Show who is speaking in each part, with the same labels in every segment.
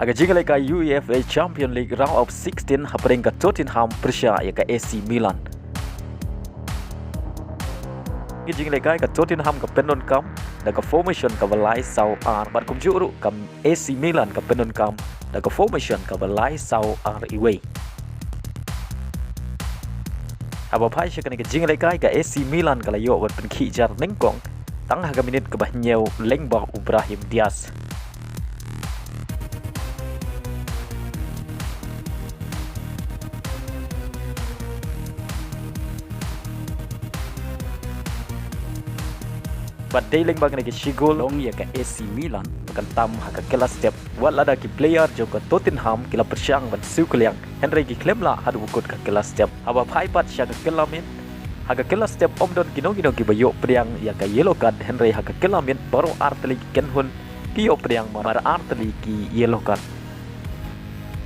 Speaker 1: Haka jingle ka UEFA Champions League round of 16 hapring ka Tottenham Persha ya ka AC Milan. Jingle ka Tottenham ka penon kam da ka formation ka balai sau ar bat kum juru kam AC Milan ka penon kam da ka formation ka balai sau ar iwe. Aba pai shakani ka jingle ka AC Milan ka layo bat pen khijar nengkong tang haga minit ka bahnyeu lengbak Ibrahim Diaz. But dailing bagay na sigol long ya ka AC Milan bakan tam haka kila step wala da ki player jo ka Tottenham kila persyang ban sukuliang Henry ki klemla hadu bukut ka kila step aba phai pat sya ka kila min haka kila step omdon gino ki bayo priang ya ka yellow card Henry haka kila min baru arteli kenhun ki yo priang mar arteli ki yellow card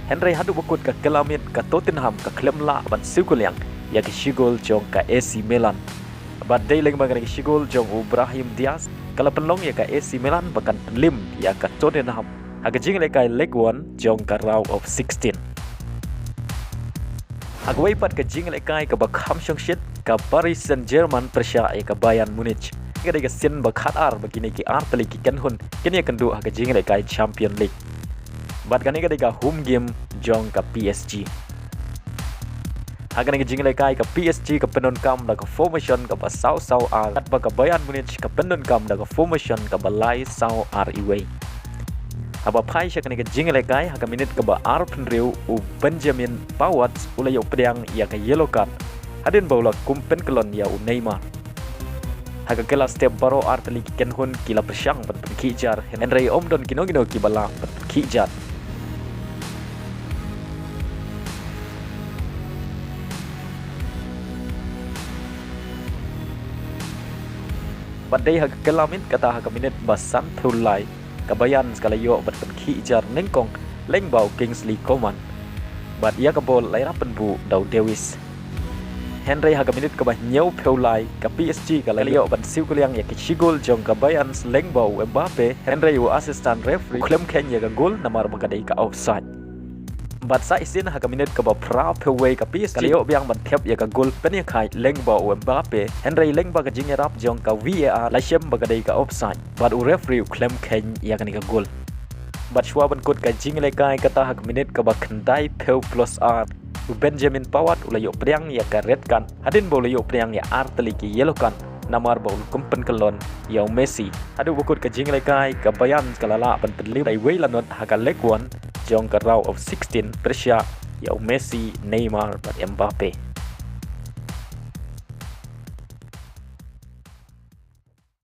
Speaker 1: Henry hadu bukut ka kila min ka Tottenham ka klemla ban sukuliang ya ki sigol jong ka AC Milan. But dailing bagay sigol jong Ibrahim Diaz kala penlong ya ka AC Milan bakan Pynliem ya ka Tottenham haga jingle ka League 1 jong ka round of 16 haga waipat ka jingle ka bakam syong shit ka Paris Saint-Germain Persha ya ka Bayarn Munich kada ka sin bakhat ar bagini ki arteli ki kenhun kini kan du haga jingle ka Champions League but kani kada ka home game jong ka PSG. Haga nang jingle ka PSG ka penon kam da ka formation ka ba sau ar at ba ka Bayarn Munich ka penon kam da ka formation ka balai sau ar iwe. Aba pai sya kani ka jingle ka haga minit ka ba ar penriu u Benjamin Pawat ulay priang ya ka yellow card. Hadin baula kumpen kelon ya u Neymar. Haga kila step baro ar teli kenhun kila persyang ban kijar Henry omdon kino ki bala ban kijar. Badai hak kelamin kata hak minit basan thulai kabayan skala yo bat pen khijar nengkong lengbau Kingsley Coman bat ia kabol lai rapen bu dau Davis Henry hak minit ka nyau phulai ka PSG kala yo bat siu kuliang ya ki sigol jong kabayan lengbau Mbappe Henry u assistant referee klem kenya ka gol namar bakadai ka offside bat sa isin hak minit ka ba pra pheway ka PSG kala yo biang ban thep ya ka gol pen ya khai lengbau Mbappe Henry lengba ka jingerap jong ka VAR la shem bakadai ka offside bat u referee klem ken ya ka ni ka gol bat shwa ban kot ka jingle kai kata hak minit ka ba khandai pheu plus r u Benjamin Pawat ulayo priang ya ka red kan hadin bol yo priang ya arteli ki yellow kan namar bol kumpen kelon ya Messi adu bukut ka jingle kai ka bayan kalala ban Pynliem dai way lanot haka League 1 jong ka round of 16 Persha ya Messi Neymar dan Mbappe.